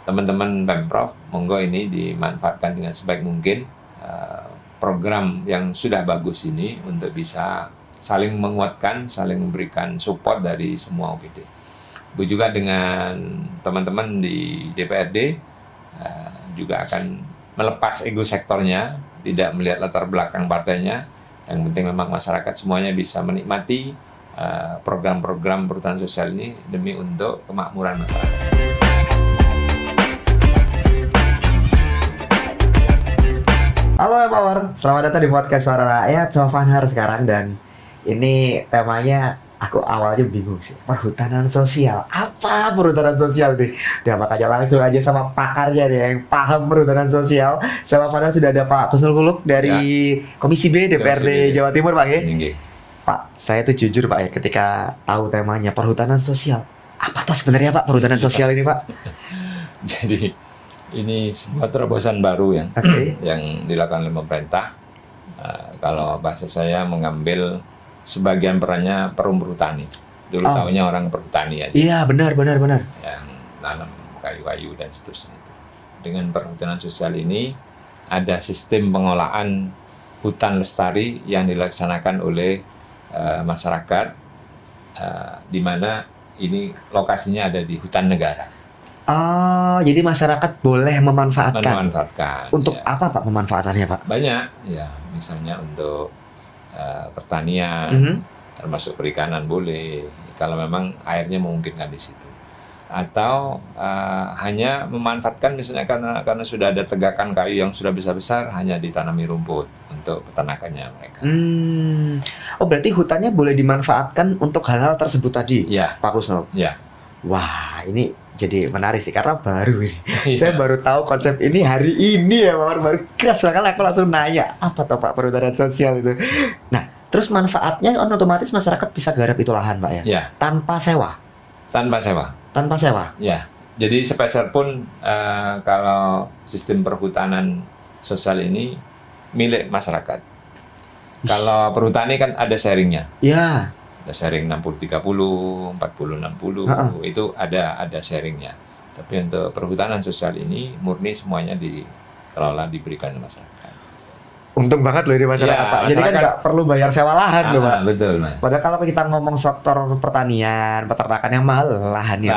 teman-teman Pemprov, monggo ini dimanfaatkan dengan sebaik mungkin program yang sudah bagus ini untuk bisa saling menguatkan, saling memberikan support dari semua OPD. Begitu juga dengan teman-teman di DPRD juga akan melepas ego sektornya, tidak melihat latar belakang partainya. Yang penting memang masyarakat semuanya bisa menikmati program-program perhutanan sosial ini demi untuk kemakmuran masyarakat. Halo Empower, selamat datang di podcast Suara Rakyat sama Fanhar sekarang. Dan ini temanya aku awalnya bingung sih, perhutanan sosial. Apa perhutanan sosial nih? Dan makanya langsung aja sama pakarnya nih yang paham perhutanan sosial. Sama Fanhar sudah ada Pak Kusnul Kuluk dari Komisi B DPRD Jawa Timur, Pak ya. Pak, saya tuh jujur Pak ya, ketika tahu temanya perhutanan sosial, apa tuh sebenarnya Pak perhutanan sosial ini Pak? Jadi ini sebuah terobosan baru yang dilakukan oleh pemerintah. Kalau bahasa saya mengambil sebagian perannya perum perhutani. Dulu tahunya orang perhutani aja. Iya, benar. Yang nanam kayu-kayu dan seterusnya. Dengan perhutanan sosial ini ada sistem pengolahan hutan lestari yang dilaksanakan oleh masyarakat, di mana ini lokasinya ada di hutan negara. Oh, jadi masyarakat boleh memanfaatkan. Untuk ya. apa Pak pemanfaatannya Pak? Banyak, ya. Misalnya untuk pertanian, termasuk perikanan boleh, kalau memang airnya memungkinkan di situ. Atau hanya memanfaatkan misalnya karena sudah ada tegakan kayu yang sudah besar-besar, hanya ditanami rumput untuk peternakannya mereka. Oh, berarti hutannya boleh dimanfaatkan untuk hal-hal tersebut tadi, ya, Pak Kusnul? Ya. Wah, ini jadi menarik sih karena baru ini. Saya baru tahu konsep ini hari ini ya, baru keras lah, aku langsung nanya apa tuh Pak perhutanan sosial itu. Nah, terus manfaatnya otomatis masyarakat bisa garap itu lahan Pak ya? Ya. Tanpa sewa. Tanpa sewa. Ya. Jadi sepeser pun kalau sistem perhutanan sosial ini milik masyarakat. Kalau perhutani kan ada sharingnya. Ya. Ada sharing 60-30, 40-60, itu ada sharingnya. Tapi untuk perhutanan sosial ini murni semuanya dikelola, diberikan ke masyarakat. Untung banget loh ini masyarakat Ya, Pak. Jadi kan nggak perlu bayar sewa lahan loh Pak. Betul Mas. Padahal kalau kita ngomong sektor pertanian, peternakan yang mahal lahannya.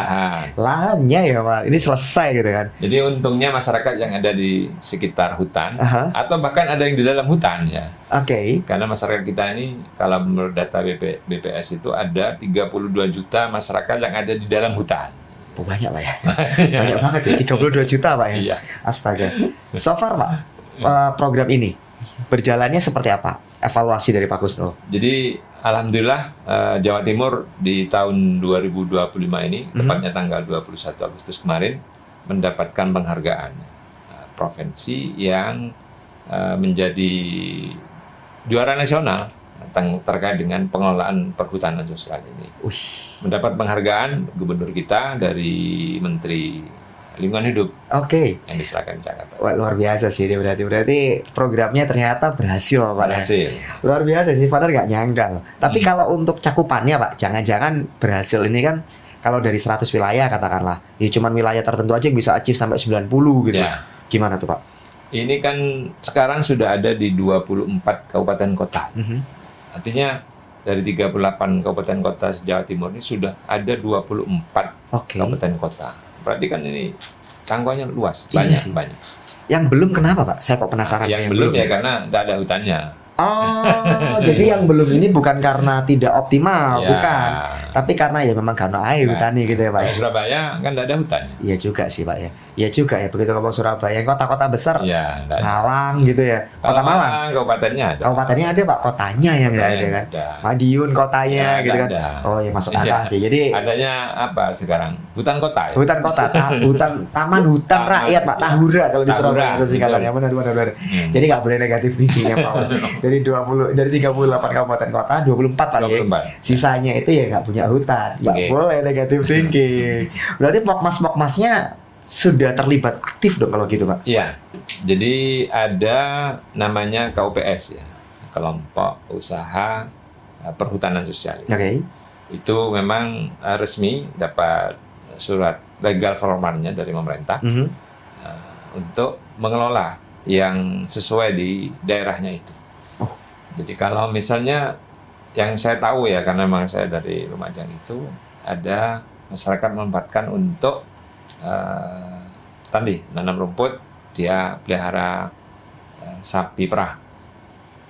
Lahannya ya Pak. Ini selesai gitu kan. Jadi untungnya masyarakat yang ada di sekitar hutan atau bahkan ada yang di dalam hutan ya. Oke. Karena masyarakat kita ini kalau menurut data BPS itu ada 32 juta masyarakat yang ada di dalam hutan. Banyak Pak ya. Banyak banget ya. 32 juta Pak ya. Iya. Astaga. So far Pak, program ini berjalannya seperti apa? Evaluasi dari Pak Kusnul. Jadi alhamdulillah Jawa Timur di tahun 2025 ini, tepatnya tanggal 21 Agustus kemarin, mendapatkan penghargaan provinsi yang menjadi juara nasional terkait dengan pengelolaan perhutanan sosial ini. Mendapat penghargaan gubernur kita dari Menteri Lingkungan Hidup. Yang diserahkan di Jakarta. Wah, luar biasa sih ini berarti programnya ternyata berhasil Pak. Berhasil. Luar biasa sih, Father nggak nyangka. Tapi kalau untuk cakupannya Pak, jangan-jangan berhasil ini kan kalau dari 100 wilayah katakanlah, ya cuman wilayah tertentu aja yang bisa achieve sampai 90 gitu. Ya. Gimana tuh Pak? Ini kan sekarang sudah ada di 24 kabupaten kota. Artinya dari 38 kabupaten kota Jawa Timur ini sudah ada 24 kabupaten kota. Berarti kan ini jangkauannya luas, banyak. Yang belum kenapa Pak? Saya kok penasaran. Yang belum ya karena tidak ada hutannya. Oh, jadi yang belum ini bukan karena tidak optimal, bukan. Tapi karena ya memang karena air hutannya gitu ya Pak. Surabaya kan tidak ada hutannya. Iya juga sih Pak ya. Iya juga ya, begitu ngomong Surabaya, kota-kota besar, Malang gitu ya. Kota Malang, kabupatennya ada. Kabupatennya ada Pak, kotanya yang nggak ada kan. Madiun kotanya gitu kan. Oh ya masuk akal sih. Jadi adanya apa sekarang? Hutan kota ya? Hutan kota, taman hutan rakyat Pak, Tahura kalau di Surabaya itu singkatannya. Benar. Jadi nggak boleh negatif tingginya Pak. Dari 38 kabupaten kota, 24 Pak ya. Sisanya itu ya nggak punya hutan. Nggak boleh negatif thinking. Berarti Pokmas-Pokmasnya sudah terlibat aktif dong kalau gitu Pak? Iya. Jadi ada namanya KUPS ya. Kelompok Usaha Perhutanan Sosial. Itu memang resmi dapat surat legal formalnya dari pemerintah Mhm. untuk mengelola yang sesuai di daerahnya itu. Oh. Jadi kalau misalnya yang saya tahu ya, karena memang saya dari Lumajang itu, ada masyarakat memanfaatkan untuk tadi nanam rumput, dia pelihara sapi perah.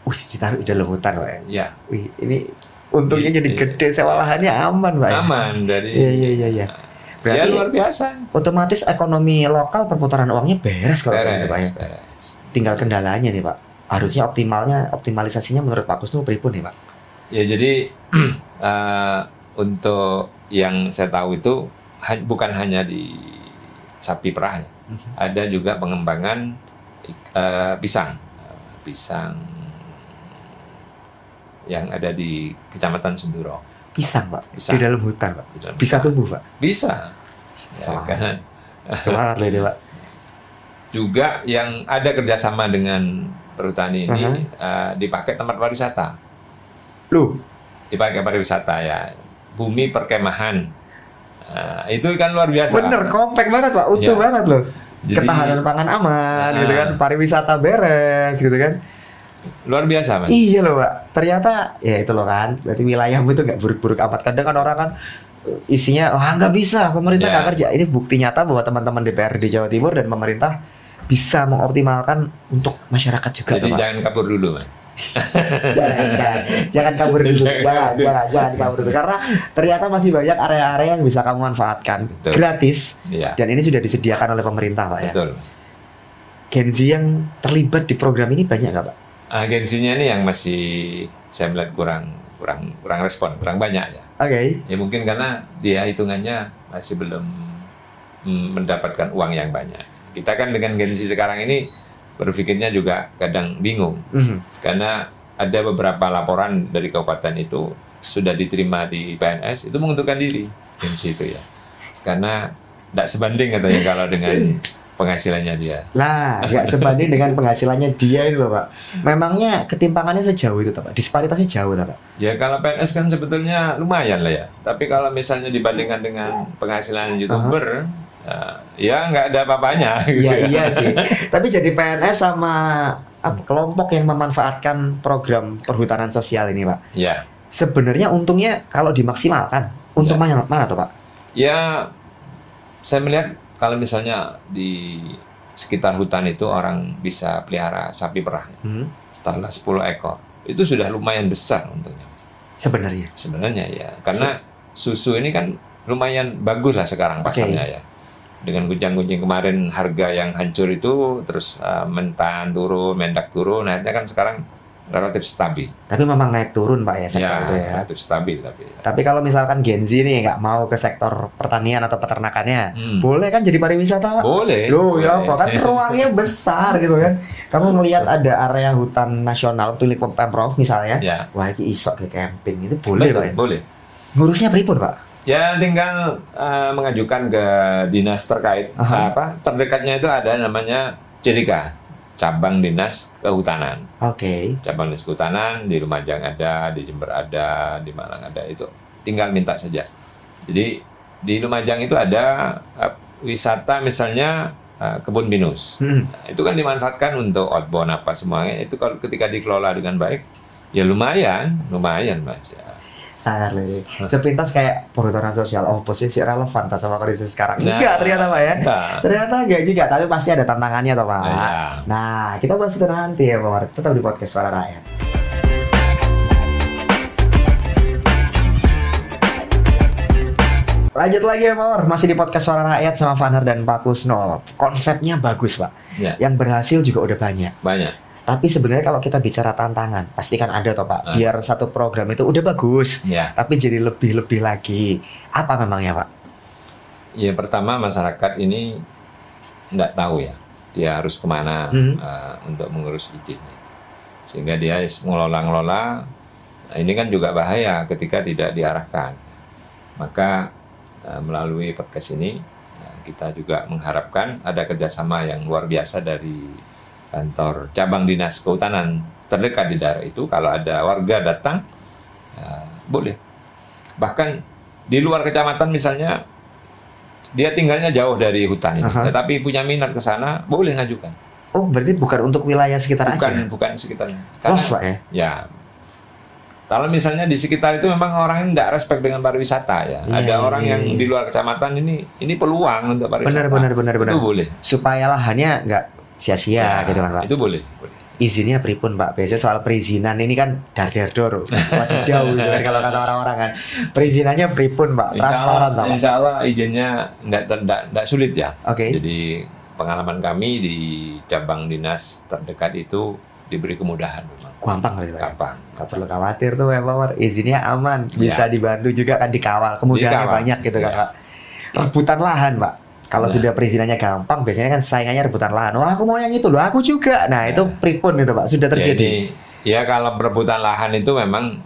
Wih, ditaruh di dalam hutan, Pak. Ya, Wih, ini untungnya jadi gede, sewa lahannya aman, Pak. aman dari. Iya. Ya Berarti luar biasa. otomatis ekonomi lokal perputaran uangnya beres kalau kayak gitu, Pak ya. Beres. Tinggal kendalanya nih, Pak. Harusnya optimalisasinya menurut Pak Kusnu pripun nih, Pak? Ya jadi untuk yang saya tahu itu bukan hanya di sapi perah, ya. Ada juga pengembangan pisang yang ada di Kecamatan Senduro. Pisang, Pak. Pisang. Di dalam hutan, Pak. Di dalam Bisa hutan. tumbuh, Pak. Bisa. Ya, Wah. kan? Semangat loh ini, Pak. Juga yang ada kerjasama dengan perhutani ini Aha. dipakai tempat pariwisata. Loh, Dipakai pariwisata ya. Bumi perkemahan. Itu kan luar biasa. bener, kompak banget, Pak. Utuh Ya. banget loh. Jadi- Ketahanan pangan aman, gitu kan. Pariwisata beres, gitu kan. Luar biasa, Mas. Iya loh, Pak. Ternyata ya itu loh kan. Berarti wilayahmu itu nggak buruk-buruk amat. Kadang kan orang kan isinya, wah nggak bisa, pemerintah Ya. nggak kerja. Ini bukti nyata bahwa teman-teman DPR di Jawa Timur dan pemerintah bisa mengoptimalkan untuk masyarakat juga, Jadi tuh, Pak. jangan kabur dulu, Mas. Jangan kabur dulu, Jangan. jangan kabur dulu. Karena ternyata masih banyak area-area yang bisa kamu manfaatkan Betul. gratis. Iya. Dan ini sudah disediakan oleh pemerintah, Pak ya. Betul. Gen Z yang terlibat di program ini banyak nggak, Pak? Agensinya ini yang masih saya melihat kurang respon, kurang banyak ya. Oke. Ya mungkin karena dia hitungannya masih belum mendapatkan uang yang banyak. Kita kan dengan Gen Z sekarang ini berpikirnya juga kadang bingung. Mhm. Karena ada beberapa laporan dari kabupaten itu sudah diterima di PNS, itu mengundurkan diri Gen Z itu ya. Karena tidak sebanding katanya kalau dengan penghasilannya dia. Lah, nggak sebanding dengan penghasilannya dia itu, Pak. Memangnya ketimpangannya sejauh itu, Pak? Disparitasnya jauh, Pak? Ya kalau PNS kan sebetulnya lumayan lah ya. Tapi kalau misalnya dibandingkan dengan penghasilan YouTuber, ya nggak ada apa-apanya. gitu Iya, ya. iya sih. Tapi jadi PNS sama kelompok yang memanfaatkan program perhutanan sosial ini, Pak. Ya, Sebenarnya untungnya kalau dimaksimalkan, untung Ya. mana tuh, Pak? ya saya melihat kalau misalnya di sekitar hutan itu orang bisa pelihara sapi perah, taruhlah 10 ekor, itu sudah lumayan besar untungnya. Sebenarnya. Sebenarnya ya, karena susu ini kan lumayan bagus lah sekarang pasarnya ya. Dengan kucing-kucing kemarin harga yang hancur itu, terus mentan turun, mendak turun, akhirnya kan sekarang relatif stabil. Tapi memang naik turun, Pak ya, sektor Ya, itu ya. relatif stabil tapi. Tapi kalau misalkan Gen Z nih nggak mau ke sektor pertanian atau peternakannya, boleh kan jadi pariwisata, Pak? Boleh. Loh, ya boleh. apa kan ruangnya besar gitu kan. Kamu ngelihat ada area hutan nasional milik Pemprov misalnya, Ya. wah ini isok ke camping itu boleh, Betul, Pak. Ya? boleh. Ngurusnya pripun, Pak? Ya tinggal mengajukan ke dinas terkait. Aha. Terdekatnya itu ada namanya CDK, Cabang Dinas Kehutanan. Oke. Cabang Dinas Kehutanan di Lumajang ada, di Jember ada, di Malang ada, itu tinggal minta saja. Jadi di Lumajang itu ada wisata misalnya kebun pinus. Nah, itu kan dimanfaatkan untuk outbound apa semuanya. Itu kalau ketika dikelola dengan baik, ya lumayan Mas. Ya. Sangat lirik. Sepintas kayak perhutanan sosial, oh posisi relevan tak sama kondisi sekarang. Nah, Enggak ternyata, Pak ya. enggak. Ternyata enggak juga, tapi pasti ada tantangannya toh, Pak. Iya. Nah, kita bahas itu nanti ya, Pak Mar. Tetap di podcast Suara Rakyat. Lanjut lagi ya, Pak Mar. Masih di podcast Suara Rakyat sama Vanner dan Pak Kusno. Konsepnya bagus, Pak. Ya, Yang berhasil juga udah banyak. banyak. Tapi sebenarnya kalau kita bicara tantangan, pasti kan ada toh, Pak. Biar satu program itu udah bagus, Ya. tapi jadi lebih-lebih lagi. Apa memangnya, Pak? Ya pertama masyarakat ini nggak tahu ya, dia harus kemana untuk mengurus izinnya. Sehingga dia ngelola-ngelola, nah, ini kan juga bahaya ketika tidak diarahkan. Maka melalui podcast ini, kita juga mengharapkan ada kerjasama yang luar biasa dari kantor cabang dinas kehutanan terdekat di daerah itu. Kalau ada warga datang, boleh. Bahkan di luar kecamatan misalnya, dia tinggalnya jauh dari hutan ini, Aha. tetapi punya minat ke sana, boleh ngajukan. Oh, berarti bukan untuk wilayah sekitar aja. Bukan sekitarnya. Los, Pak ya. Ya, kalau misalnya di sekitar itu memang orang yang tidak respect dengan pariwisata ya. Iya, Ada orang iya, yang iya. di luar kecamatan ini peluang untuk pariwisata. Benar. Itu boleh. Supaya lahannya nggak sia-sia gitu kan, Pak. Itu boleh. Izinnya pripun, Pak? Biasanya soal perizinan ini kan dar-dar-dor. Wadidaw gitu kan kalau kata orang-orang kan. Perizinannya pripun, Pak? Transparan, Pak. Insya Allah izinnya tidak sulit ya. Oke. Jadi pengalaman kami di cabang dinas terdekat itu diberi kemudahan. Gampang gitu, Pak. Gampang. Nggak perlu khawatir tuh, Pak Power. Izinnya aman, bisa dibantu juga kan dikawal. Kemudahannya Dikawal. banyak gitu kan, Ya. Pak. Rebutan lahan, Pak. Kalau sudah perizinannya gampang, biasanya kan saingannya rebutan lahan. Wah, aku mau yang itu loh, aku juga. Nah, itu pripun itu, Pak. Sudah terjadi. Jadi, ya kalau perebutan lahan itu memang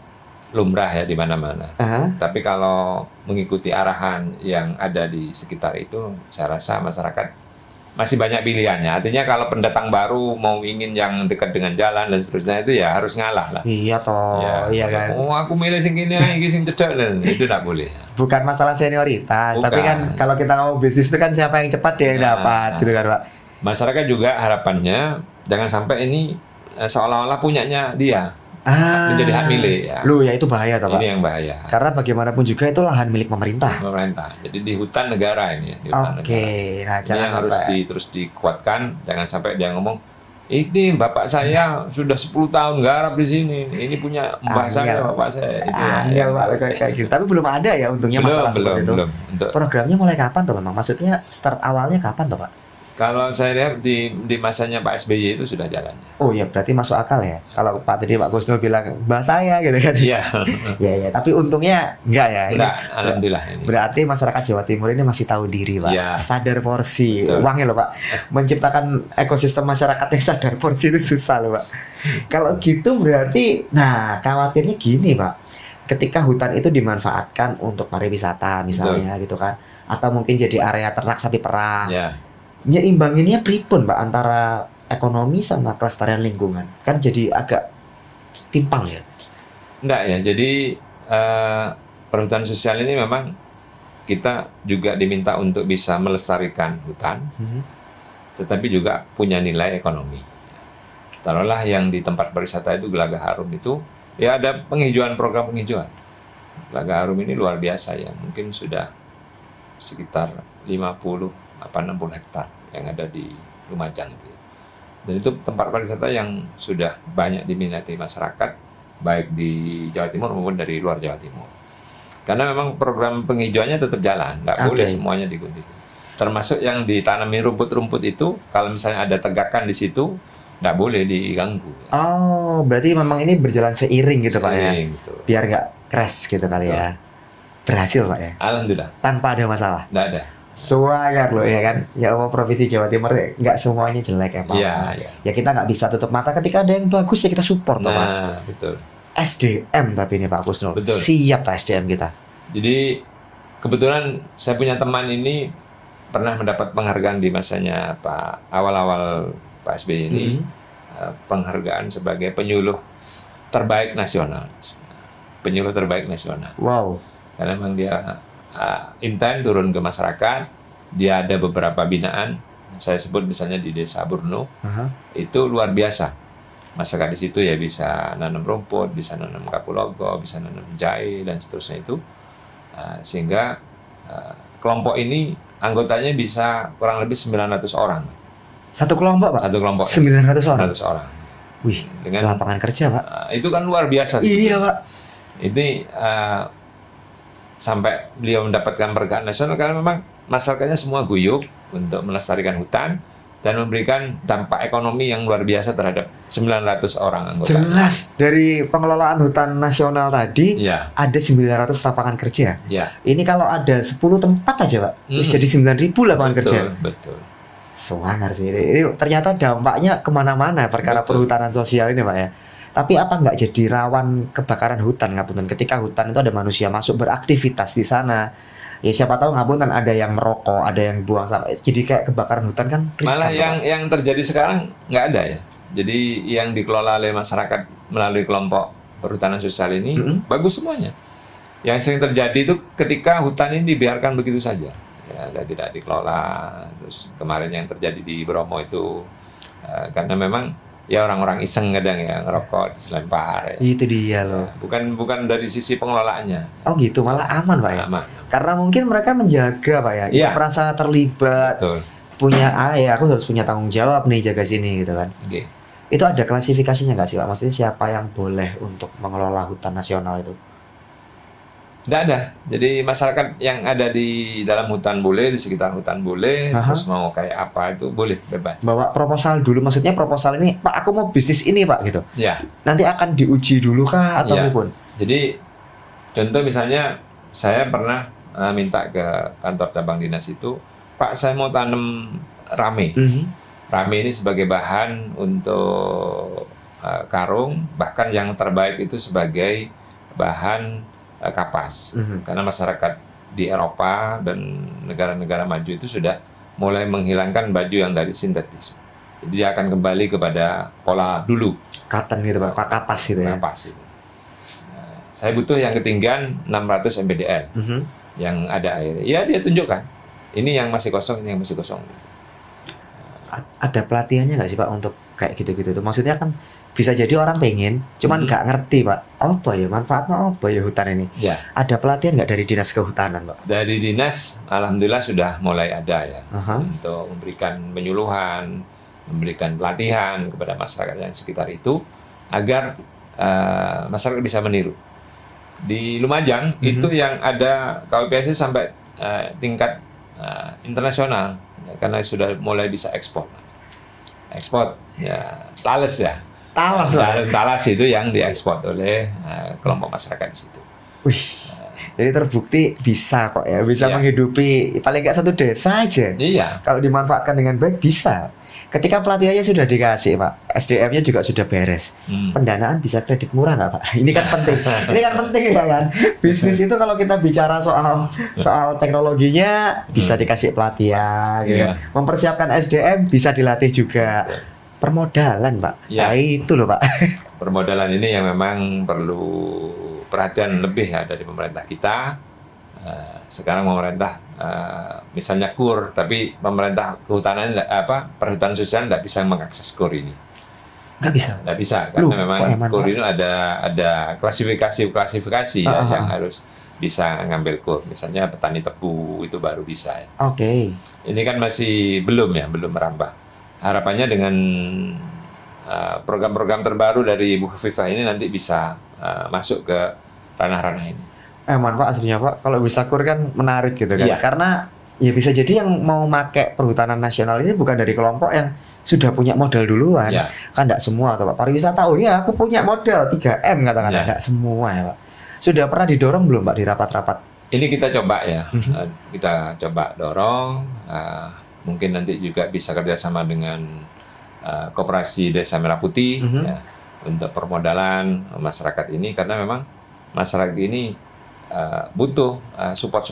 lumrah ya di mana-mana. Aha. Tapi kalau mengikuti arahan yang ada di sekitar itu, saya rasa masyarakat masih banyak pilihannya. Artinya kalau pendatang baru mau ingin yang dekat dengan jalan dan seterusnya itu ya harus ngalah lah. Iya toh, iya kan. Oh, aku milih sing gini, iki sing cecek dan itu tidak boleh. Bukan masalah senioritas, tapi Bukan. kan kalau kita mau bisnis itu kan siapa yang cepat dia yang Nah, dapat, gitu kan, Pak. Masyarakat juga harapannya jangan sampai ini seolah-olah punyanya dia menjadi hak milik ya. Lu ya itu bahaya toh, Pak. Ini yang bahaya. Karena bagaimanapun juga itu lahan milik pemerintah. Pemerintah. Jadi di hutan negara ini ya, di hutan Oke, negara. nah Ini jangan yang harus sampai. terus dikuatkan, jangan sampai dia ngomong ini bapak saya sudah 10 tahun garap di sini. Ini punya mbah saya, bapak saya. Itu Iya, Pak, kayak gitu. Tapi belum ada ya untungnya masalah seperti itu. belum. Untuk Programnya mulai kapan tuh memang? Maksudnya start awalnya kapan tuh, Pak? kalau saya lihat di masanya Pak SBY itu sudah jalan. Oh ya, berarti masuk akal ya. Kalau Pak tadi Pak Gusnul bilang mbah saya gitu kan. Iya. Iya, tapi untungnya enggak ya. Ini Enggak, alhamdulillah ini. berarti masyarakat Jawa Timur ini masih tahu diri, Pak. Iya. Sadar porsi. Betul. Uangnya loh, Pak. Menciptakan ekosistem masyarakat yang sadar porsi itu susah loh, Pak. Kalau gitu berarti, nah khawatirnya gini, Pak. Ketika hutan itu dimanfaatkan untuk pariwisata misalnya gitu kan, atau mungkin jadi area ternak sapi perah. Ya. Nyeimbanginnya pripun, Pak, antara ekonomi sama kelestarian lingkungan? Kan jadi agak timpang ya. Enggak ya. Jadi perhutanan sosial ini memang kita juga diminta untuk bisa melestarikan hutan, tetapi juga punya nilai ekonomi. Taruhlah yang di tempat berwisata itu Gelagah Harum itu, ya ada penghijauan, program penghijauan. Gelagah Harum ini luar biasa ya, mungkin sudah sekitar 50 apa 60 hektar yang ada di Lumajang itu. Dan itu tempat pariwisata yang sudah banyak diminati masyarakat, baik di Jawa Timur maupun dari luar Jawa Timur. Karena memang program penghijauannya tetap jalan, nggak boleh semuanya digunting. Termasuk yang ditanami rumput-rumput itu, kalau misalnya ada tegakan di situ, nggak boleh diganggu. Oh, berarti memang ini berjalan seiring gitu, Pak ya? Gitu. Biar nggak crash gitu kali ya. Berhasil, Pak ya? Alhamdulillah, Tanpa ada masalah. nggak ada. Suwagar loh ya kan? Ya Allah, Provinsi Jawa Timur nggak semuanya jelek ya, Pak. Iya, iya. Ya kita nggak bisa tutup mata ketika ada yang bagus ya kita support, toh, Pak. Nah, betul. SDM tapi ini Pak Gusnul. Betul. Siap Pak SDM kita. Jadi kebetulan saya punya teman ini pernah mendapat penghargaan di masanya Pak awal-awal Pak SBY ini, penghargaan sebagai penyuluh terbaik nasional. Penyuluh terbaik nasional. Wow. Karena memang dia intent turun ke masyarakat, dia ada beberapa binaan, saya sebut misalnya di Desa Burno, itu luar biasa. Masyarakat di situ ya bisa nanam rumput, bisa nanam kapulaga, bisa nanam jahe dan seterusnya itu, sehingga kelompok ini anggotanya bisa kurang lebih 900 orang. Satu kelompok, Pak? Satu kelompok 900 orang? 900 orang. Wih, Dengan lapangan kerja, Pak. itu kan luar biasa. Iya, Pak. Ini sampai beliau mendapatkan penghargaan nasional karena memang masyarakatnya semua guyup untuk melestarikan hutan dan memberikan dampak ekonomi yang luar biasa terhadap 900 orang anggota. Jelas dari pengelolaan hutan nasional tadi Ya, ada 900 lapangan kerja. ya. Ini kalau ada 10 tempat aja, Pak, terus jadi 9.000 lapangan kerja. Betul. Semangat sih. Ini ternyata dampaknya kemana-mana perkara Betul. perhutanan sosial ini, Pak ya. Tapi apa nggak jadi rawan kebakaran hutan, ngapunten? Ketika hutan itu ada manusia masuk beraktivitas di sana, ya siapa tahu ngapunten ada yang merokok, ada yang buang sampah. Jadi kayak kebakaran hutan kan riskan. Malah Pak. yang terjadi sekarang nggak ada ya. Jadi yang dikelola oleh masyarakat melalui kelompok perhutanan sosial ini bagus semuanya. Yang sering terjadi itu ketika hutan ini dibiarkan begitu saja. ya, dan tidak dikelola. Terus kemarin yang terjadi di Bromo itu karena memang ya orang-orang iseng kadang ya ngerokok dilempar. Ya. Itu dia loh. Bukan dari sisi pengelolaannya. Oh gitu, malah aman Pak ya? Aman. Karena mungkin mereka menjaga Pak ya, Iya. merasa terlibat, Betul. punya ya aku harus punya tanggung jawab nih jaga sini gitu kan. Oke. Itu ada klasifikasinya nggak sih Pak? Maksudnya siapa yang boleh untuk mengelola hutan nasional itu? Nggak ada. Jadi masyarakat yang ada di dalam hutan boleh, di sekitar hutan boleh, Aha. terus mau kayak apa itu boleh, bebas. Bawa proposal dulu, maksudnya proposal ini, Pak aku mau bisnis ini Pak gitu. Ya. Nanti akan diuji dulu kah atau Iya. apapun? Jadi contoh misalnya saya pernah minta ke kantor cabang dinas itu, Pak saya mau tanam rame. Rame ini sebagai bahan untuk karung, bahkan yang terbaik itu sebagai bahan kapas. Karena masyarakat di Eropa dan negara-negara maju itu sudah mulai menghilangkan baju yang dari sintetis. Jadi dia akan kembali kepada pola dulu. Cotton gitu Pak, kapas gitu ya. Kapas itu. Saya butuh yang ketinggian 600 mdl yang ada air. Ya dia tunjukkan. Ini yang masih kosong, ini yang masih kosong. Ada pelatihannya nggak sih Pak untuk kayak gitu-gitu tuh? Maksudnya kan bisa jadi orang pengen, cuman nggak ngerti Pak. Apa ya manfaatnya apa ya hutan ini? Ya. Ada pelatihan nggak dari dinas kehutanan Pak? Dari dinas, alhamdulillah sudah mulai ada ya Aha. untuk memberikan penyuluhan, memberikan pelatihan kepada masyarakat yang sekitar itu agar masyarakat bisa meniru. Di Lumajang itu yang ada KWPSI sampai tingkat internasional ya, karena sudah mulai bisa ekspor ya talas ya. Talas Pak. Talas itu yang diekspor oleh kelompok masyarakat di situ. Wih. Jadi terbukti bisa kok ya, bisa Iya. menghidupi paling nggak satu desa aja. Iya. Kalau dimanfaatkan dengan baik bisa. Ketika pelatihannya sudah dikasih Pak, SDM-nya juga sudah beres. Pendanaan bisa kredit murah nggak Pak? Ini kan penting. Ini kan penting ya kan. Bisnis itu kalau kita bicara soal teknologinya bisa dikasih pelatihan, gitu. Iya. Mempersiapkan SDM bisa dilatih juga. Permodalan Pak. Iya. Nah, itu loh Pak. Permodalan ini yang memang perlu perhatian lebih ya dari pemerintah kita. Sekarang pemerintah misalnya KUR, tapi pemerintah kehutanan perhutanan sosial tidak bisa mengakses KUR ini. Nggak bisa. Tidak bisa karena Loh, memang kok eman, KUR Pak? ini ada klasifikasi ya, yang Ah. harus bisa ngambil KUR. Misalnya petani tebu itu baru bisa. Ya. Oke. Ini kan masih belum merambah. Harapannya dengan program-program terbaru dari Ibu Khofifah ini nanti bisa masuk ke ranah-ranah ini. Pak aslinya Pak, kalau bisa KUR kan menarik gitu kan. Iya. Karena ya bisa jadi yang mau pakai perhutanan nasional ini bukan dari kelompok yang sudah punya modal duluan. Iya. Kan enggak semua tuh Pak. Pariwisata, oh ya aku punya modal 3M katakan, Iya. enggak semua ya Pak. Sudah pernah didorong belum Pak di rapat-rapat? Ini kita coba ya, kita coba dorong. Mungkin nanti juga bisa kerjasama dengan Koperasi Desa Merah Putih ya, untuk permodalan masyarakat ini karena memang masyarakat ini butuh support.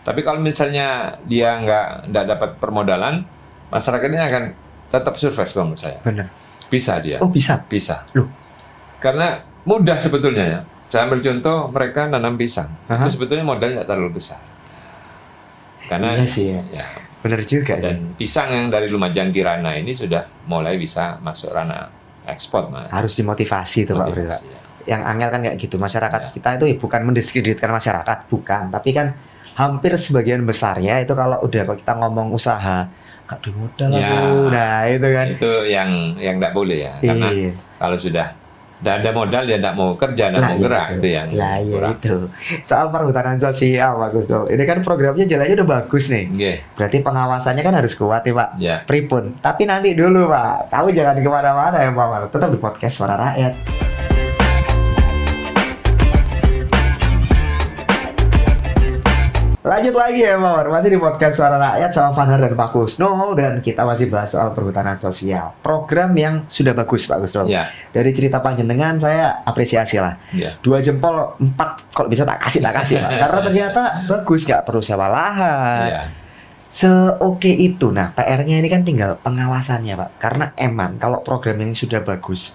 Tapi kalau misalnya dia nggak dapat permodalan, masyarakat ini akan tetap survive kalau menurut saya. Benar. Bisa dia. Oh bisa. Bisa. Loh. Karena mudah sebetulnya ya. Saya ambil contoh mereka nanam pisang. Aha. Itu sebetulnya modalnya nggak terlalu besar. Karena Iya sih ya. ya, Benar juga sih. dan pisang yang dari Lumajang Kirana ini sudah mulai bisa masuk ranah ekspor, Mas. Harus dimotivasi tuh Pak. Berarti, Pak. Motivasi, ya. Yang angel kan kayak gitu, masyarakat Ya. kita itu bukan mendiskreditkan masyarakat, bukan, tapi kan hampir sebagian besarnya itu kalau udah kita ngomong usaha gak ada modal Ya. aku, nah itu kan. Itu yang nggak boleh ya. Karena Iya. kalau sudah tidak ada modal dia tidak mau kerja, tidak mau gerak itu yang Lah iya kurang. itu. Soal perhutanan sosial bagus tuh. Ini kan programnya jalannya udah bagus nih. Oke. Berarti pengawasannya kan harus kuat ya Pak. Ya. Pripun. Tapi nanti dulu Pak. Tahu jangan kemana-mana ya Pak. Tetap di podcast Suara Rakyat. Lanjut lagi ya Mawar, masih di podcast Suara Rakyat sama Fanhar dan Pak Kusnul. Dan kita masih bahas soal perhutanan sosial. Program yang sudah bagus Pak Kusnul. Ya. Dari cerita panjenengan saya apresiasi lah. Ya. 2 jempol 4 kalau bisa tak kasih Pak. Karena ternyata bagus, nggak perlu sewa lahan. Ya. Seoke itu. Nah PR-nya ini kan tinggal pengawasannya Pak. Karena eman kalau program ini sudah bagus,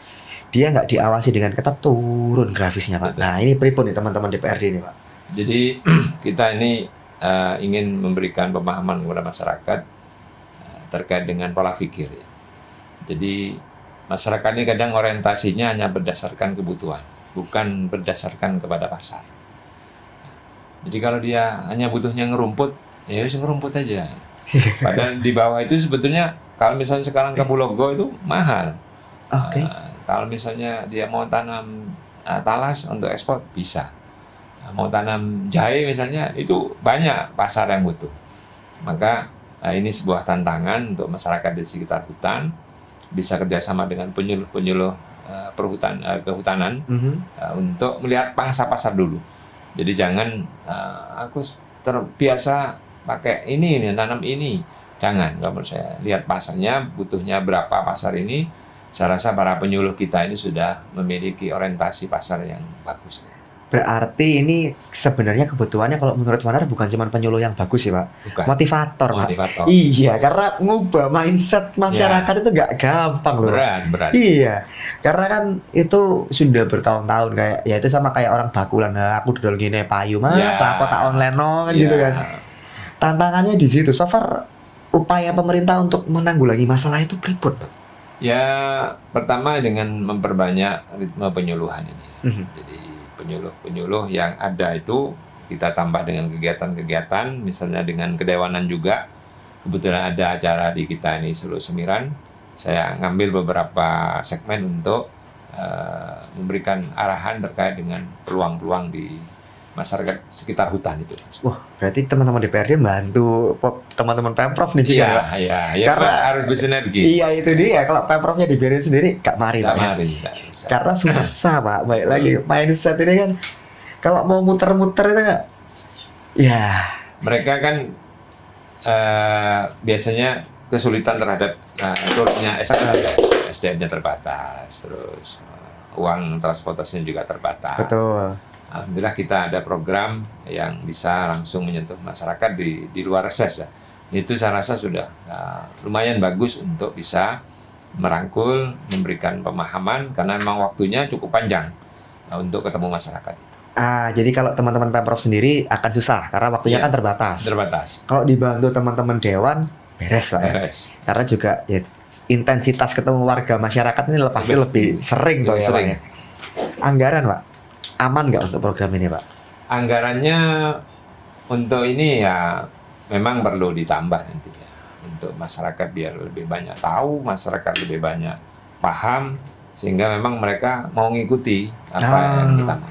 dia nggak diawasi dengan ketat, turun grafisnya Pak. Betul. Nah ini pripun nih teman-teman DPRD ini Pak. Jadi kita ini ingin memberikan pemahaman kepada masyarakat terkait dengan pola pikir. Ya. Jadi masyarakat ini kadang orientasinya hanya berdasarkan kebutuhan, bukan berdasarkan kepada pasar. Jadi kalau dia hanya butuhnya ngerumput, ya harus ngerumput aja. Padahal di bawah itu sebetulnya kalau misalnya sekarang ke Pulau Go itu mahal. Oke. Kalau misalnya dia mau tanam talas untuk ekspor bisa. Mau tanam jahe misalnya itu banyak pasar yang butuh. Maka ini sebuah tantangan untuk masyarakat di sekitar hutan bisa kerjasama dengan penyuluh-penyuluh kehutanan untuk melihat pangsa pasar dulu. Jadi jangan aku terbiasa pakai ini nanam ini. Jangan, kalau menurut saya lihat pasarnya butuhnya berapa pasar ini. Saya rasa para penyuluh kita ini sudah memiliki orientasi pasar yang bagus. Berarti ini sebenarnya kebutuhannya kalau menurut Wanar bukan cuma penyuluh yang bagus sih Pak, Bukan. motivator Pak. Motivator. Iya, karena ngubah mindset masyarakat itu nggak gampang loh. Berat. Iya, karena kan itu sudah bertahun-tahun kayak ya itu sama kayak orang bakulan. Nah, aku dodol gini payu mas, aku tak online no, kan gitu kan. Tantangannya di situ. So far upaya pemerintah untuk menanggulangi masalah itu pripun Pak? Ya, pertama dengan memperbanyak ritme penyuluhan ini. Jadi penyuluh-penyuluh yang ada itu kita tambah dengan kegiatan-kegiatan, misalnya dengan kedewanan juga. Kebetulan ada acara di kita ini Solo Semiran. Saya ngambil beberapa segmen untuk memberikan arahan terkait dengan peluang-peluang di masyarakat sekitar hutan itu. Wah, berarti teman-teman DPRD bantu teman-teman Pemprov nih juga Pak? Iya, karena harus bersinergi. Iya itu dia, kalau Pemprovnya dibiarin sendiri gak mari Pak. Karena susah Pak, baik lagi mindset ini kan kalau mau muter-muter itu kan ya mereka kan biasanya kesulitan terhadap turunnya SDM-nya terbatas, terus uang transportasinya juga terbatas. betul. Alhamdulillah kita ada program yang bisa langsung menyentuh masyarakat di luar reses ya. Itu saya rasa sudah lumayan bagus untuk bisa merangkul, memberikan pemahaman karena memang waktunya cukup panjang untuk ketemu masyarakat. Jadi kalau teman-teman Pemprov sendiri akan susah karena waktunya kan terbatas. Kalau dibantu teman-teman Dewan beres Pak. Beres. Karena juga ya, intensitas ketemu warga masyarakat ini pasti lebih sering kok ya Pak. Ya. Anggaran Pak, aman nggak untuk program ini Pak? Anggarannya untuk ini ya memang perlu ditambah nanti ya. Untuk masyarakat biar lebih banyak tahu, masyarakat lebih banyak paham, sehingga memang mereka mau ngikuti apa yang kita mau.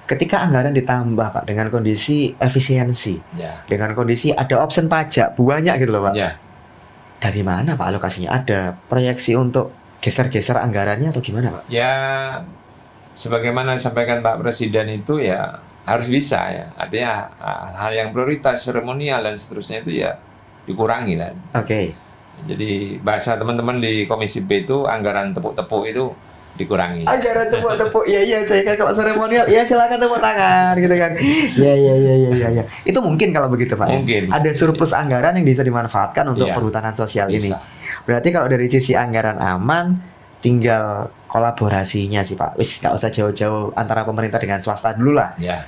Ketika anggaran ditambah Pak dengan kondisi efisiensi, dengan kondisi ada option pajak banyak gitu loh Pak. Ya. Dari mana Pak alokasinya? Ada proyeksi untuk geser-geser anggarannya atau gimana Pak? Ya, sebagaimana disampaikan Pak Presiden itu ya harus bisa ya. Artinya hal yang prioritas, seremonial dan seterusnya itu ya dikurangi kan. Oke. Jadi bahasa teman-teman di Komisi B itu anggaran tepuk-tepuk itu dikurangi. Anggaran tepuk-tepuk, iya saya kan kalau seremonial, ya silakan tepuk tangan gitu kan. Iya. Itu mungkin kalau begitu Pak. Mungkin. Ada surplus anggaran yang bisa dimanfaatkan untuk perhutanan sosial ini. Berarti kalau dari sisi anggaran aman, tinggal kolaborasinya sih Pak. Wis nggak usah jauh-jauh antara pemerintah dengan swasta dulu lah. Ya.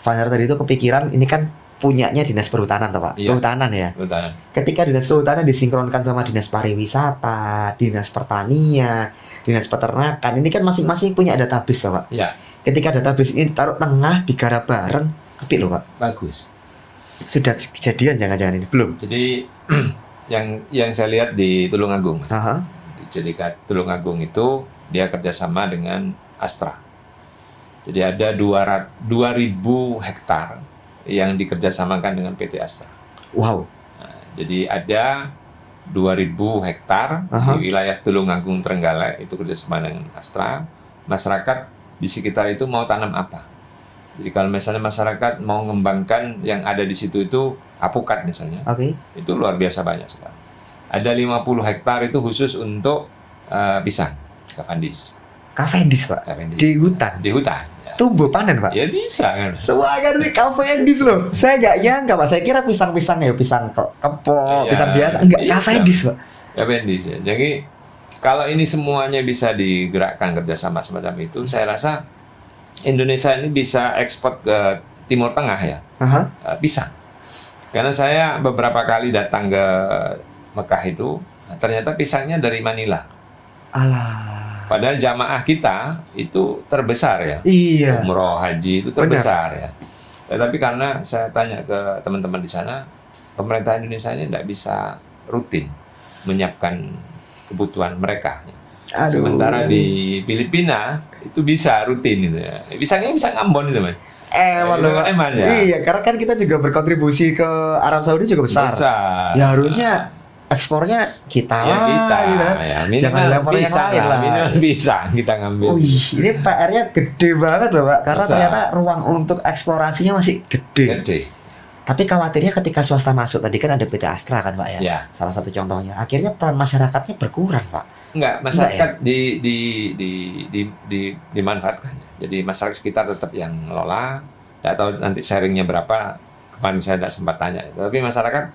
Fajar tadi itu kepikiran ini kan punyanya dinas perhutanan toh Pak. Kehutanan ya. Kehutanan. Ketika dinas kehutanan disinkronkan sama dinas pariwisata, dinas pertanian, dinas peternakan, ini kan masing-masing punya database toh Pak. Ya. Ketika database ini taruh tengah digarap bareng, apik loh Pak. Bagus. Sudah kejadian jangan-jangan ini belum? Jadi yang saya lihat di Tulungagung, Mas. Jadi Tulungagung itu dia kerjasama dengan Astra. Jadi ada 2.000 hektar yang dikerjasamakan dengan PT Astra. Wow. Nah, jadi ada 2.000 hektar di wilayah Tulungagung Trenggalek itu kerjasama dengan Astra. Masyarakat di sekitar itu mau tanam apa? Jadi kalau misalnya masyarakat mau mengembangkan yang ada di situ itu apukat misalnya, itu luar biasa banyak sekali. Ada 50 hektar itu khusus untuk pisang, Cavendish. Cavendish Pak? Cavendish. Di hutan? Di hutan. Ya. Tumbuh panen Pak? Ya bisa kan. Sewakan sih Cavendish loh. Saya nggak nyangka Pak, saya kira pisang-pisang ya, pisang kepok, pisang biasa. Enggak, Cavendish Pak. Cavendish ya. Jadi kalau ini semuanya bisa digerakkan kerjasama semacam itu, saya rasa Indonesia ini bisa ekspor ke Timur Tengah ya, pisang. Karena saya beberapa kali datang ke Mekah itu, ternyata pisangnya dari Manila. Alah. Padahal jamaah kita itu terbesar ya. Iya. Umroh haji itu terbesar ya. Tetapi karena saya tanya ke teman-teman di sana, pemerintah Indonesia ini tidak bisa rutin menyiapkan kebutuhan mereka. Aduh. Sementara di Filipina itu bisa rutin gitu ya. Pisangnya bisa Ambon itu, Mas. Emang ya. Iya, karena kan kita juga berkontribusi ke Arab Saudi juga besar. Ya harusnya ekspornya kita ya, lah, kita, gitu kan. Ya, jangan lempar yang lain lah. Minimal bisa kita ngambil. Wih, ini PR-nya gede banget loh, Pak. Karena besar. ternyata ruang untuk eksplorasinya masih gede. Tapi khawatirnya ketika swasta masuk, tadi kan ada PT Astra kan, Pak ya? Ya. Salah satu contohnya. Akhirnya peran masyarakatnya berkurang, Pak. Enggak, masyarakat dimanfaatkan. Jadi masyarakat sekitar tetap yang ngelola. Tidak tahu nanti sharingnya berapa. Kemarin saya tidak sempat tanya. Tapi masyarakat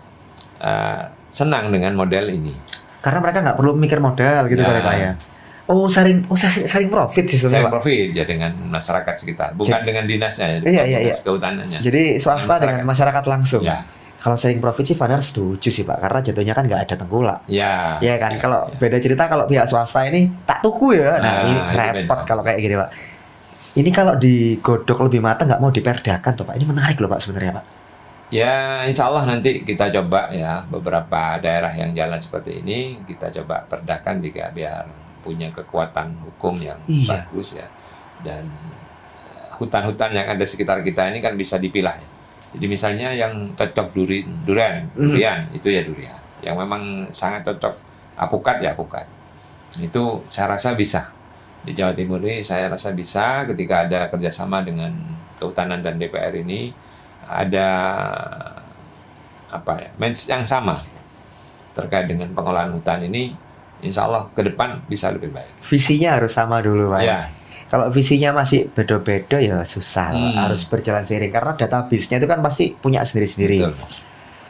senang dengan model ini. Karena mereka nggak perlu mikir modal gitu kan, Pak ya. Sharing profit sih sebenarnya, Sharing profit ya dengan masyarakat sekitar, bukan dengan dinasnya ya, dinas kehutanannya. Jadi swasta dengan masyarakat langsung. Ya. Kalau sharing profit sih Vaner setuju sih, Pak, karena jatuhnya kan nggak ada tengkulak. Ya. Iya kan, kalau beda cerita kalau pihak swasta ini tak tuku ya. Nah ini repot kalau kayak gini, Pak. Ini kalau digodok lebih matang nggak mau diperdakan tuh, Pak. Ini menarik loh, Pak, sebenarnya, Pak. Ya, insya Allah nanti kita coba ya beberapa daerah yang jalan seperti ini kita coba perdakan juga biar punya kekuatan hukum yang bagus ya. Dan hutan-hutan yang ada sekitar kita ini kan bisa dipilah ya. Jadi misalnya yang cocok durian itu ya durian. Yang memang sangat cocok apukat ya apukat. Itu saya rasa bisa. Di Jawa Timur ini saya rasa bisa ketika ada kerjasama dengan Kehutanan dan DPR ini ada yang sama terkait dengan pengelolaan hutan ini. Insya Allah ke depan bisa lebih baik. Visinya harus sama dulu, Pak. Ya. Kalau visinya masih beda-beda ya susah, harus berjalan seiring karena database-nya itu kan pasti punya sendiri-sendiri. Betul.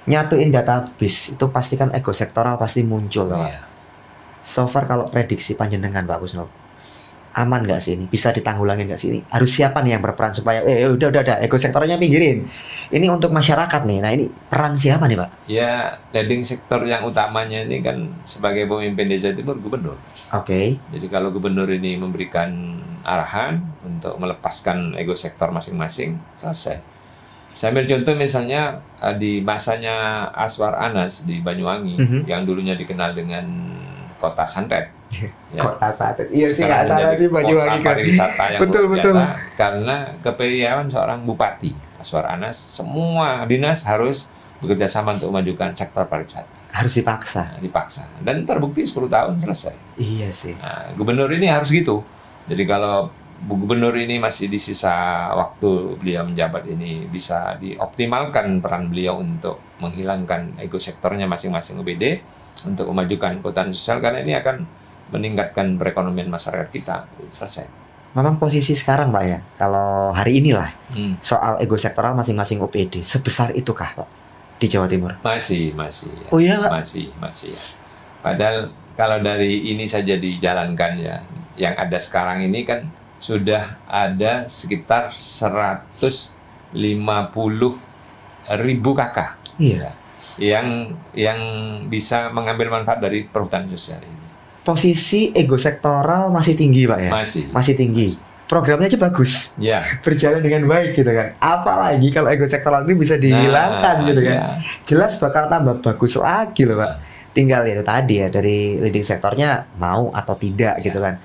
Nyatuin database itu pasti kan ego sektoral pasti muncul, Pak. So far kalau prediksi panjenengan, Pak Kusno, aman nggak sih ini? Bisa ditanggulangin nggak sih ini? Harus siapa nih yang berperan supaya udah ego sektornya pinggirin. Ini untuk masyarakat nih. Nah ini peran siapa nih, Pak? Ya, leading sektor yang utamanya ini kan sebagai pemimpin di Jawa Timur gubernur. Oke. Jadi kalau gubernur ini memberikan arahan untuk melepaskan ego sektor masing-masing, selesai. Saya ambil contoh misalnya di masanya Aswar Anas di Banyuwangi yang dulunya dikenal dengan kota santet. Ya. Kota santet. Iya sih, nggak salah sih Banyuwangi kan. Pariwisata yang betul. Karena kepemimpinan seorang bupati Aswar Anas, semua dinas harus bekerja sama untuk memajukan sektor pariwisata. Harus dipaksa. Dan terbukti 10 tahun selesai. Iya sih. Nah, gubernur ini harus gitu. Jadi kalau gubernur ini masih di sisa waktu beliau menjabat ini bisa dioptimalkan peran beliau untuk menghilangkan ego sektornya masing-masing UBD untuk memajukan kehutanan sosial, karena ini akan meningkatkan perekonomian masyarakat kita. Selesai. Memang posisi sekarang, Pak ya, kalau hari inilah soal ego sektoral masing-masing UPD sebesar itukah, Pak, di Jawa Timur? Masih. Oh iya, Pak? Masih. Padahal kalau dari ini saja dijalankan ya, yang ada sekarang ini kan sudah ada sekitar 150.000 kakak. Iya. Yang bisa mengambil manfaat dari perhutanan sosial ini. Posisi ego sektoral masih tinggi, Pak ya? Masih tinggi. Programnya aja bagus. Ya. Berjalan dengan baik gitu kan. Apalagi kalau ego sektoral ini bisa dihilangkan gitu kan. Ya. Jelas bakal tambah bagus lagi loh, Pak. Tinggal itu tadi ya, dari leading sektornya mau atau tidak gitu kan.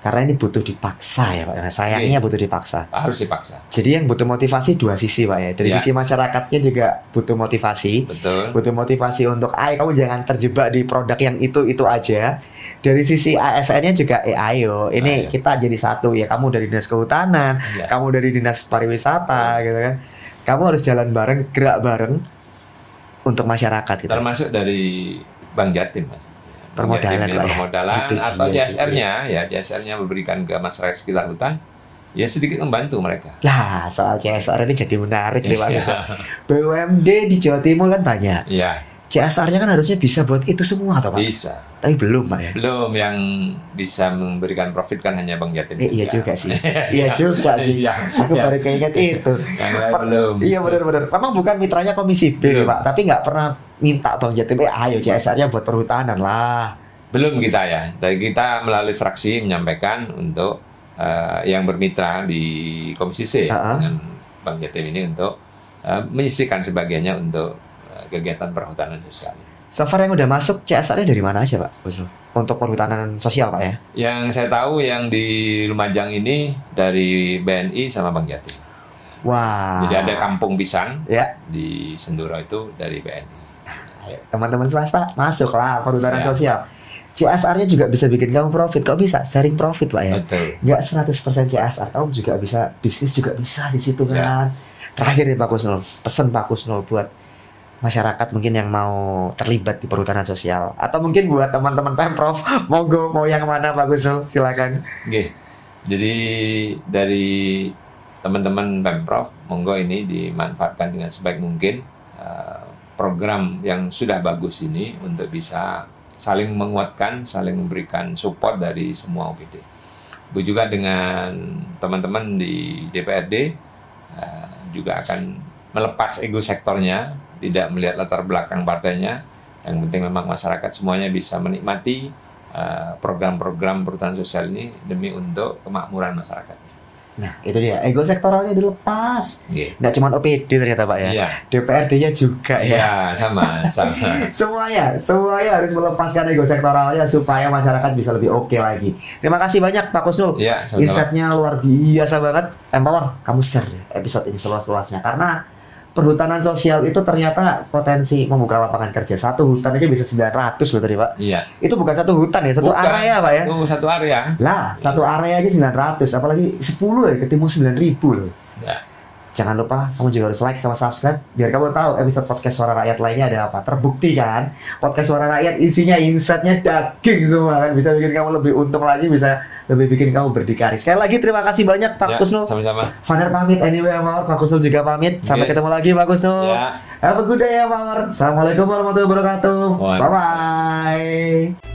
Karena ini butuh dipaksa ya, Pak. Nah, sayangnya butuh dipaksa. Harus dipaksa. Jadi yang butuh motivasi dua sisi, Pak ya. Dari sisi masyarakatnya juga butuh motivasi. Betul. Butuh motivasi untuk, kamu jangan terjebak di produk yang itu aja. Dari sisi ASN-nya juga, ayo, ini kita jadi satu ya. Kamu dari dinas kehutanan, kamu dari dinas pariwisata, gitu kan. Kamu harus jalan bareng, gerak bareng untuk masyarakat. Gitu. Termasuk dari Bank Jatim, Mas. Permodalan atau JSR-nya JSR-nya memberikan ke masyarakat sekitar hutan ya sedikit membantu mereka. Soal JSR ini jadi menarik nih, Pak. BUMD di Jawa Timur kan banyak. Iya. CSR-nya kan harusnya bisa buat itu semua, toh Pak? Bisa. Tapi belum Pak ya? Belum, yang bisa memberikan profit kan hanya Bang Jatim. Iya juga sih. Iya juga sih. Iya. Aku baru keinget itu. Yang lain belum. Iya benar-benar. Memang bukan mitranya Komisi B nih, Pak, tapi nggak pernah minta Bang Jatim, ayo CSR-nya buat perhutanan lah. Belum kita ya. Dari kita melalui fraksi menyampaikan untuk yang bermitra di Komisi C dengan Bang Jatim ini untuk menyisihkan sebagiannya untuk kegiatan perhutanan sosial. So far yang udah masuk CSR-nya dari mana aja Pak Kusnul? Untuk perhutanan sosial Pak ya? Yang saya tahu yang di Lumajang ini dari BNI sama Bang Jatim. Wah. Jadi ada Kampung Pisang ya di Senduro itu dari BNI. Ayo, teman-teman swasta masuklah perhutanan Ya. sosial. CSR-nya juga bisa bikin kamu profit. Kok bisa? Sharing profit Pak ya? Betul. Nggak 100% CSR. Kamu juga bisa, bisnis juga bisa di situ kan. Ya. Terakhir nih Pak Kusnul, pesan Pak Kusnul buat masyarakat mungkin yang mau terlibat di perhutanan sosial, atau mungkin buat teman-teman Pemprov, monggo mau yang mana Pak Kusnul, silakan. Oke. Jadi dari teman-teman Pemprov, monggo ini dimanfaatkan dengan sebaik mungkin program yang sudah bagus ini untuk bisa saling menguatkan, saling memberikan support dari semua OPD. Bu juga dengan teman-teman di DPRD juga akan melepas ego sektornya, tidak melihat latar belakang partainya. Yang penting memang masyarakat semuanya bisa menikmati program-program perhutanan sosial ini demi untuk kemakmuran masyarakatnya. Nah, itu dia, ego sektoralnya dilepas. Yeah. Nggak cuma OPD ternyata Pak ya, Iya. DPRD-nya juga ya. Ya, sama. Semuanya harus melepaskan ego sektoralnya supaya masyarakat bisa lebih oke lagi. Terima kasih banyak Pak Kusnul. Iya, sama-sama. Insight-nya luar biasa banget. Empower, kamu share deh episode ini seluas-luasnya, karena perhutanan sosial itu ternyata potensi membuka lapangan kerja. Satu hutan aja bisa 900 loh tadi Pak. Iya. Itu bukan satu hutan ya, satu Bukan. area Pak ya. Satu area. Lah, satu area aja 900, apalagi 10 ya ketemu 9.000 loh. Ya. Jangan lupa kamu juga harus like sama subscribe biar kamu tahu episode podcast Suara Rakyat lainnya ada apa. Terbukti kan, podcast Suara Rakyat isinya insight-nya daging semua kan. Bisa bikin kamu lebih untung lagi, bisa lebih bikin kamu berdikari. Sekali lagi terima kasih banyak Pak Ya, Kusnul. sama-sama. Vaner pamit, anyway Mawar, Pak Kusnul juga pamit. Sampai Oke. ketemu lagi Pak Kusnul. Ya. Have a good day ya Mawar. Assalamualaikum warahmatullahi wabarakatuh. Waalaikumsalam. Bye-bye.